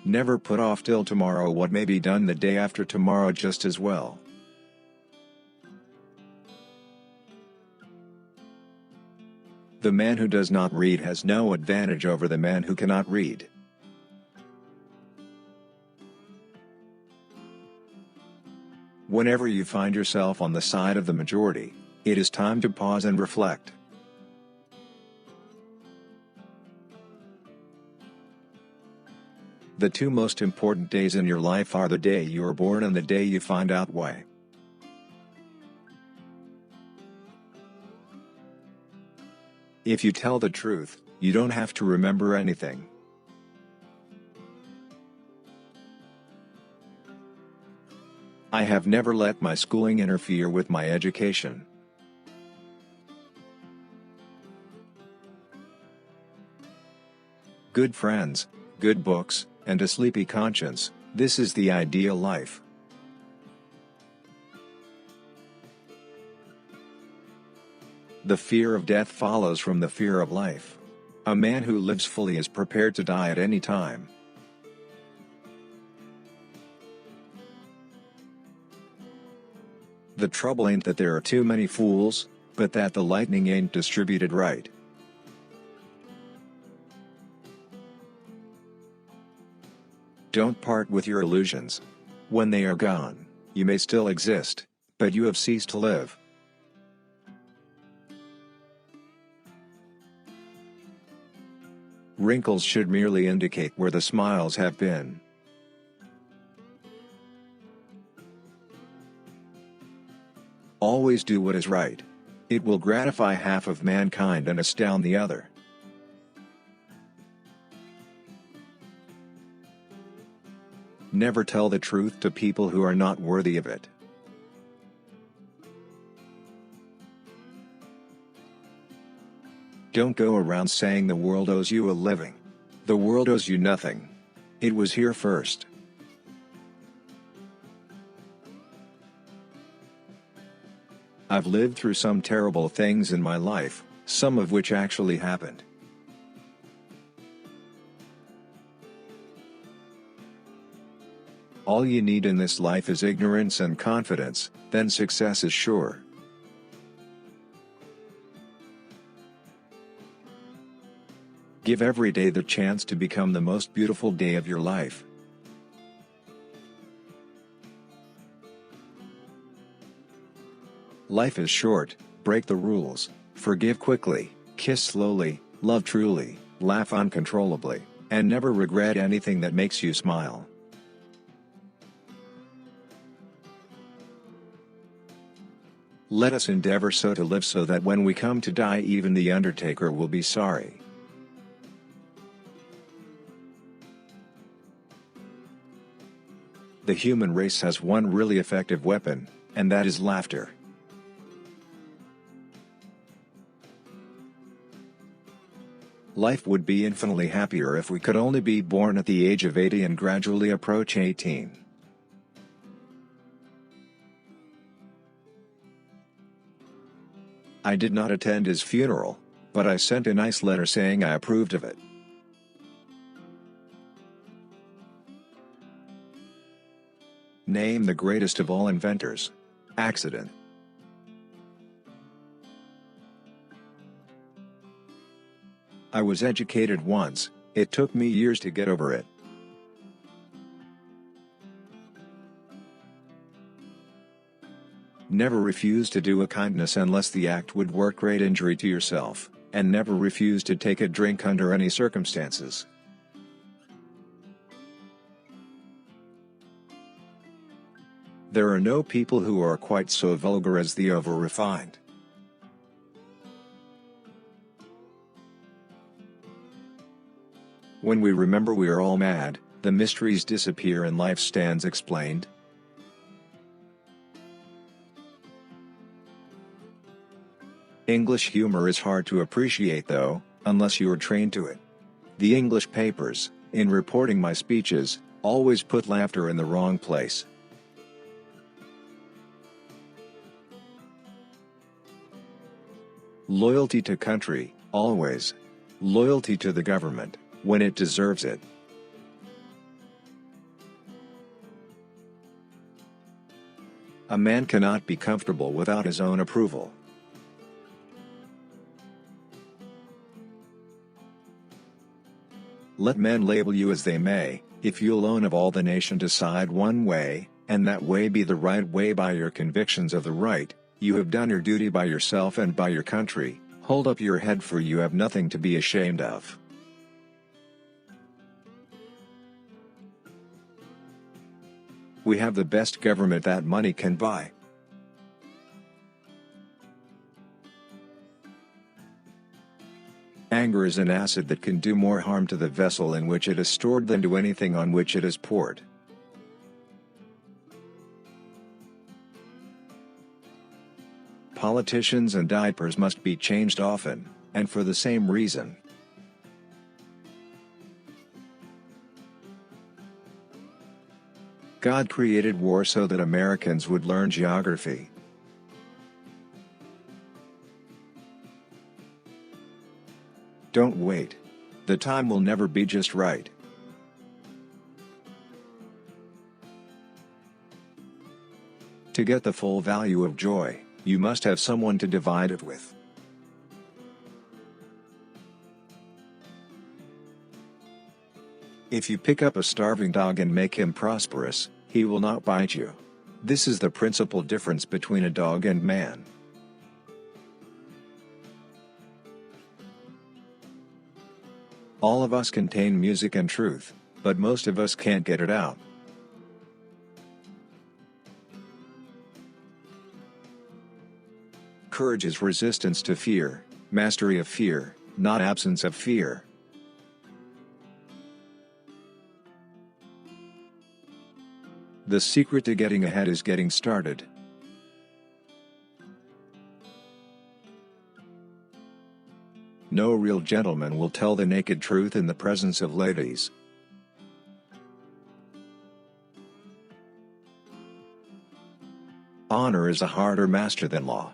Never put off till tomorrow what may be done the day after tomorrow just as well. The man who does not read has no advantage over the man who cannot read. Whenever you find yourself on the side of the majority, it is time to pause and reflect. The two most important days in your life are the day you are born and the day you find out why. If you tell the truth, you don't have to remember anything. I have never let my schooling interfere with my education. Good friends, good books, and a sleepy conscience, this is the ideal life. The fear of death follows from the fear of life. A man who lives fully is prepared to die at any time. The trouble ain't that there are too many fools, but that the lightning ain't distributed right. Don't part with your illusions. When they are gone, you may still exist, but you have ceased to live. Wrinkles should merely indicate where the smiles have been. Always do what is right. It will gratify half of mankind and astound the other. Never tell the truth to people who are not worthy of it. Don't go around saying the world owes you a living. The world owes you nothing. It was here first. I've lived through some terrible things in my life, some of which actually happened. All you need in this life is ignorance and confidence, then success is sure. Give every day the chance to become the most beautiful day of your life. Life is short, break the rules, forgive quickly, kiss slowly, love truly, laugh uncontrollably, and never regret anything that makes you smile. Let us endeavor so to live so that when we come to die even the undertaker will be sorry. The human race has one really effective weapon, and that is laughter. Life would be infinitely happier if we could only be born at the age of 80 and gradually approach 18. I did not attend his funeral, but I sent a nice letter saying I approved of it. Name the greatest of all inventors. Accident. I was educated once, it took me years to get over it. Never refuse to do a kindness unless the act would work great injury to yourself, and never refuse to take a drink under any circumstances. There are no people who are quite so vulgar as the over-refined. When we remember we are all mad, the mysteries disappear and life stands explained. English humor is hard to appreciate though, unless you are trained to it. The English papers, in reporting my speeches, always put laughter in the wrong place. Loyalty to country, always. Loyalty to the government, when it deserves it. A man cannot be comfortable without his own approval. Let men label you as they may, if you alone of all the nation decide one way, and that way be the right way by your convictions of the right, you have done your duty by yourself and by your country. Hold up your head, for you have nothing to be ashamed of. We have the best government that money can buy. Anger is an acid that can do more harm to the vessel in which it is stored than to anything on which it is poured. Politicians and diapers must be changed often, and for the same reason. God created war so that Americans would learn geography. Don't wait. The time will never be just right. To get the full value of joy, you must have someone to divide it with. If you pick up a starving dog and make him prosperous, he will not bite you. This is the principal difference between a dog and man. All of us contain music and truth, but most of us can't get it out. Courage is resistance to fear, mastery of fear, not absence of fear. The secret to getting ahead is getting started. No real gentleman will tell the naked truth in the presence of ladies. Honor is a harder master than law.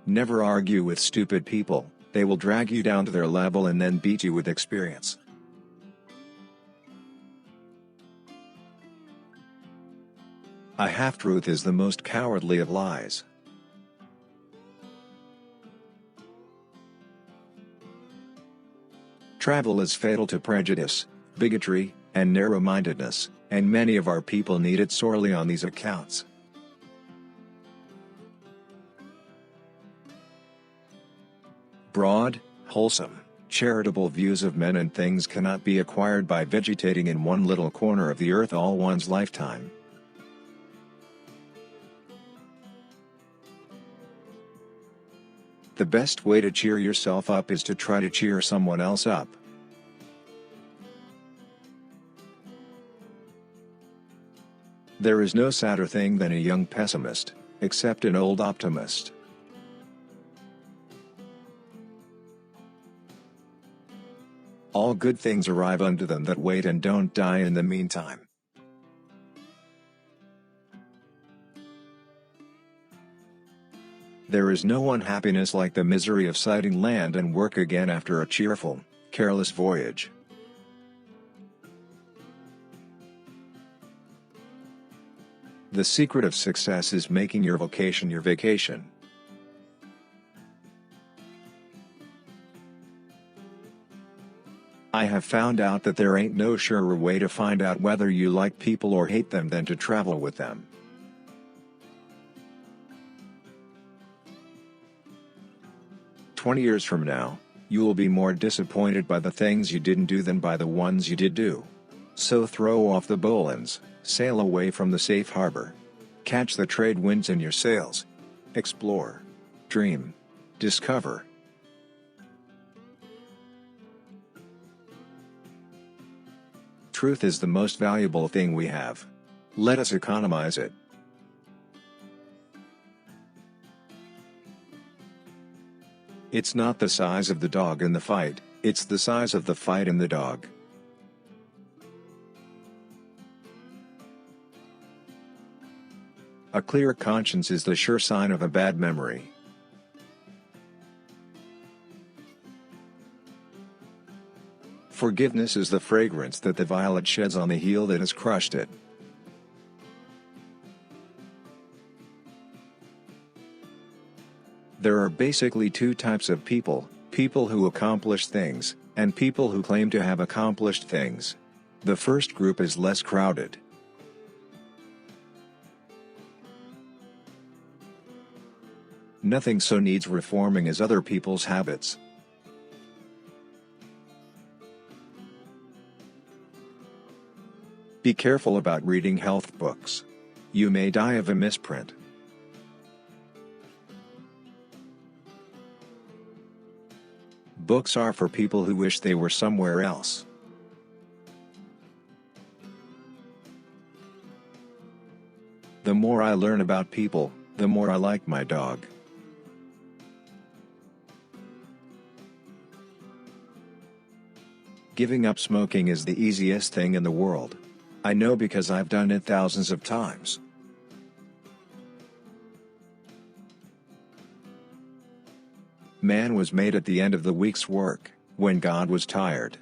Never argue with stupid people, they will drag you down to their level and then beat you with experience. A half-truth is the most cowardly of lies. Travel is fatal to prejudice, bigotry, and narrow-mindedness, and many of our people need it sorely on these accounts. Broad, wholesome, charitable views of men and things cannot be acquired by vegetating in one little corner of the earth all one's lifetime. The best way to cheer yourself up is to try to cheer someone else up. There is no sadder thing than a young pessimist, except an old optimist. All good things arrive unto them that wait and don't die in the meantime. There is no unhappiness like the misery of sighting land and work again after a cheerful, careless voyage. The secret of success is making your vocation your vacation. I have found out that there ain't no surer way to find out whether you like people or hate them than to travel with them. "20 years from now, you will be more disappointed by the things you didn't do than by the ones you did do. So throw off the bowlines, sail away from the safe harbor. Catch the trade winds in your sails. Explore. Dream. Discover." Truth is the most valuable thing we have. Let us economize it. It's not the size of the dog in the fight, it's the size of the fight in the dog. A clear conscience is the sure sign of a bad memory. Forgiveness is the fragrance that the violet sheds on the heel that has crushed it. There are basically two types of people: people who accomplish things, and people who claim to have accomplished things. The first group is less crowded. Nothing so needs reforming as other people's habits. Be careful about reading health books. You may die of a misprint. Books are for people who wish they were somewhere else. The more I learn about people, the more I like my dog. Giving up smoking is the easiest thing in the world. I know because I've done it thousands of times. Man was made at the end of the week's work, when God was tired.